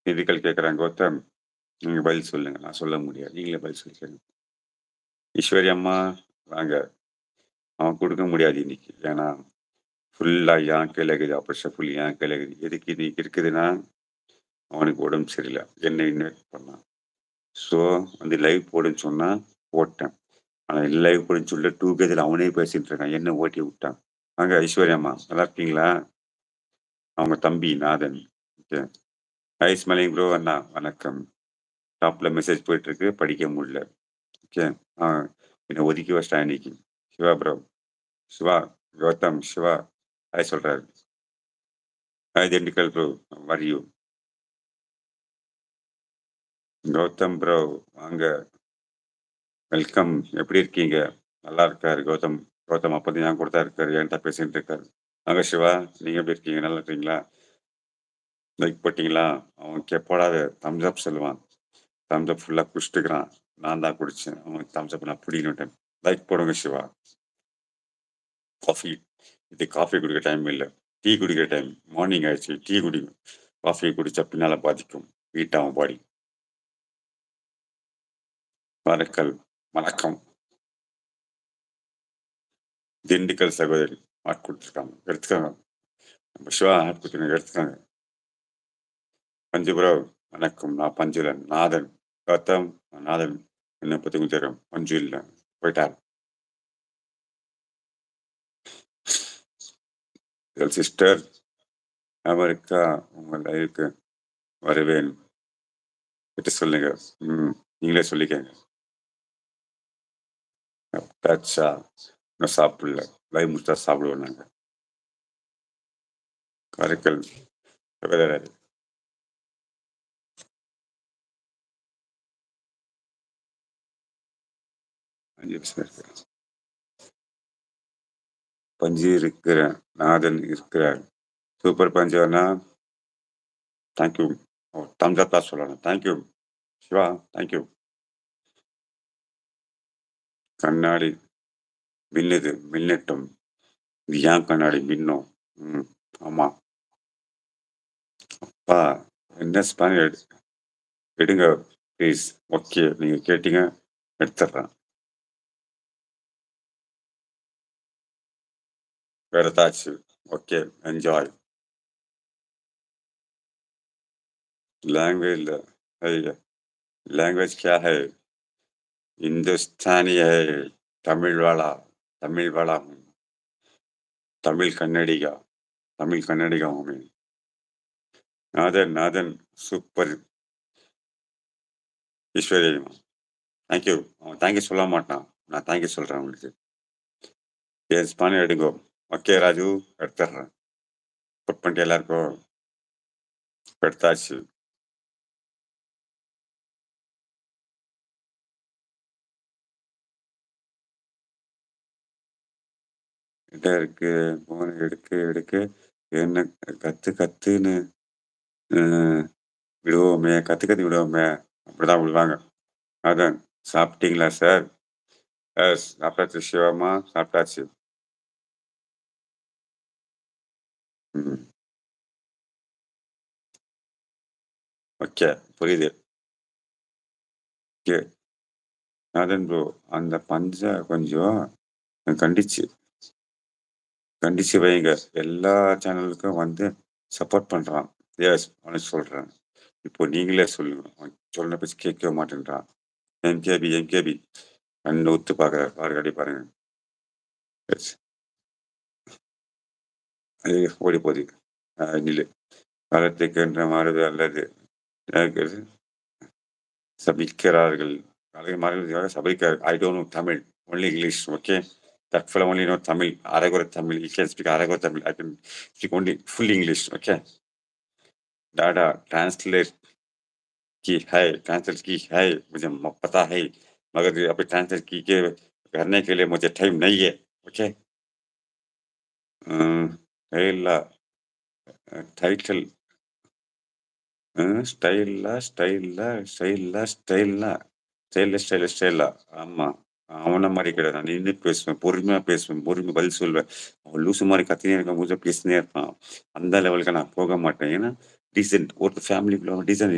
திண்டுக்கல் கேட்குறான், "கௌதம் நீங்க பதில் சொல்லுங்க." நான் சொல்ல முடியாது. நீங்களே பதில் சொல்லிக்கங்க. ஈஸ்வரி அம்மா வாங்க. அவன் குடுக்க முடியாது இன்னைக்கு. ஏன்னா, ஃபுல்லா என் கையில இருக்குது. ஆப்பரேஷன் ஃபுல் என் கையில இருக்குது. எதுக்கு இன்னைக்கு இருக்குதுன்னா, அவனுக்கு உடம்பு சரியில்ல. என்ன இன்வைட் பண்ணான். ஸோ, வந்து லைவ் போடுன்னு சொன்னா, போட்டேன். ஆனா லைவ் போடுன்னு சொல்லிட்டு 2 கேஜ்ல அவனே பேசிட்டு இருக்கான். என்ன ஓட்டி விட்டான். வாங்க ஐஸ்வர்யா அம்மா நல்லா இருக்கீங்களா? அவங்க தம்பி நாதன். ஓகே. ஹாய் ஸ்மைலிங் ப்ரோ அண்ணா வணக்கம். டாப்ல மெசேஜ் போயிட்டுருக்கு. படிக்க முடியல. ஓகே. ஆ என்ன ஒதுக்கி வச்சுட்டான் இன்னைக்கு. சிவா ப்ரோ. சிவா, கௌதம், சிவா ஹாய் சொல்றாரு. Hi Dindigul bro. How are you? Gautham bro வாங்க. வெல்கம். எப்படி இருக்கீங்க? நல்லா இருக்காரு கௌதம். கௌதம் அப்பதான் என் கூட தான் இருக்காரு. என்ட்ட பேசிட்டு இருக்காரு. வாங்க சிவா. நீங்க எப்படி இருக்கீங்க? நல்லா இருக்கீங்களா? லைக் போட்டீங்களா? அவன் போடாத தம்ஸ் அப் சொல்லுவான். தம்ஸ் அப் ஃபுல்லா குடிச்சிட்டுருக்கான். நான் தான் குடிச்சேன். அவனுக்கு தம்ஸ் அப் நான் புடிங்கினுட்டேன். லைக் போடுங்க சிவா. காஃபி. இது காஃபி குடிக்க டைம் இல்ல. டீ குடிக்கிற டைம். மார்னிங் ஆயிடுச்சு. டீ குடி. காஃபி குடிச்சா பின்னால பாதிக்கும். ஹீட் ஆகும் பாடி. வணக்கம். வணக்கம். திண்டுக்கல் சகோதரி. ஆட் குடுத்துருக்காங்க. எடுத்துக்கோங்க. நம்ம சிவா ஆட் குடுத்துருக்காங்க. எடுத்துக்கோங்க. பஞ்சு ப்ரோ. வணக்கம். நான் பஞ்சுலன். நாதன். கௌதம். நாதன். என்ன பத்தி உங்களுக்கு தெரியும். பஞ்சு இல்ல. போயிட்டார். என் சிஸ்டர் அமெரிக்கா உங்க லைஃப்க்கு வருவேன். கிட்ட சொல்லுங்க. ம். நீங்களே சொல்லிக்கங்க. சாப்பிட்டாச்சா? இன்னும் சாப்பிடல. லைவ் முடிச்சா சாப்பிடுவோம் நாங்க. காரைக்கால் சகோதரர். 5 நிமிஷம் இருக்கு. பஞ்சு இருக்கிறேன். நாதன் இருக்கிறார். சூப்பர் பஞ்சு அண்ணா. Thank you. Oh thumbs up தான் சொல்லணும். Thank you. Siva thank you. கண்ணாடி மின்னுது. மின்னட்டும். இது ஏன் கண்ணாடி மின்னும்? ம். ஆமா. அப்பா என்ன ஸ்பேன் எடுங்க ப்ளீஸ். ஓகே. நீங்க கேட்டீங்க. எடுத்துடுறேன். வேற ஏதாச்சு. ஓகே. என்ஜாய். लैंग्वेज है लैंग्वेज क्या है हिंदुस्तानी है तमिल वाला हूँ तमिल कन्नडिगा हूँ मैं नादन नादन சூப்பர் ஈஸ்வரியம்மா தேங்க்யூ அவன் தேங்க்யூ சொல்ல மாட்டான் நான் தேங்க்யூ சொல்றேன் அவனுக்கு என் ஸ்பானே எடுங்கோ ஓகே ராஜு எடுத்துடுறேன் புட் பண்ணிட்டு எல்லாருக்கும் எடுத்தாச்சு கிட்ட இருக்கு போன் எடுக்க என்ன கத்துன்னு அஹ், விடுவோமே கத்து விடுவோமே அப்படிதான் விடுவாங்க அதான் சாப்பிட்டீங்களா சார் சாப்பிட்டாச்சு சிவமா சாப்பிட்டாச்சு ம். ஓகே. புரியுது. ஓகே. நாதன் ப்ரோ அந்த பஞ்ச கொஞ்சம் கண்டிச்சு கண்டிச்சு வைங்க. எல்லா சேனலுக்கும் வந்து சப்போர்ட் பண்றான். எஸ் உனக்கு சொல்றேன். இப்போ நீங்களே சொல்லுங்க. அவன் சொன்ன பேச்சு கேட்கவே மாட்டேன்றான். எம்கேபி கண்ண உத்து பார்க்குறாரு. பாருங்க பாருங்க. எஸ். ஐயோ! ஓடி போகுது. நில்லு. காலத்துக்கென்ற மாறுது அல்லது எனக்கு சபிக்கிறார்கள். அதை மறந்ததுக்காக சபிக்கிறார்கள். I don't know Tamil. Only English. Okay. That fellow only know Tamil. Aragur Tamil. He can speak Aragur Tamil. I can speak only full English. Okay. Dada translate की है ट्रांसलेट की है मुझे पता है मगर अभी ट्रांसलेट की के करने के लिए मुझे टाइम नहीं है ओके स्टाइल टाइटल ஸ்டைலா ஸ்டைலா ஸ்டைலா ஸ்டைலா ஸ்டைலா ஆமா அவன மாதிரி கிடையாது நான் நின்று பேசுவேன் பொறுமையா பதில் சொல்லுவேன் அவன் லூசு மாதிரி கத்தினே இருக்கான் கொஞ்சம் பேசினே இருப்பான் அந்த லெவலுக்கு நான் போக மாட்டேன் ஏன்னா டீசென்ட் ஒரு ஃபேமிலிக்குள்ள டீசென்ட்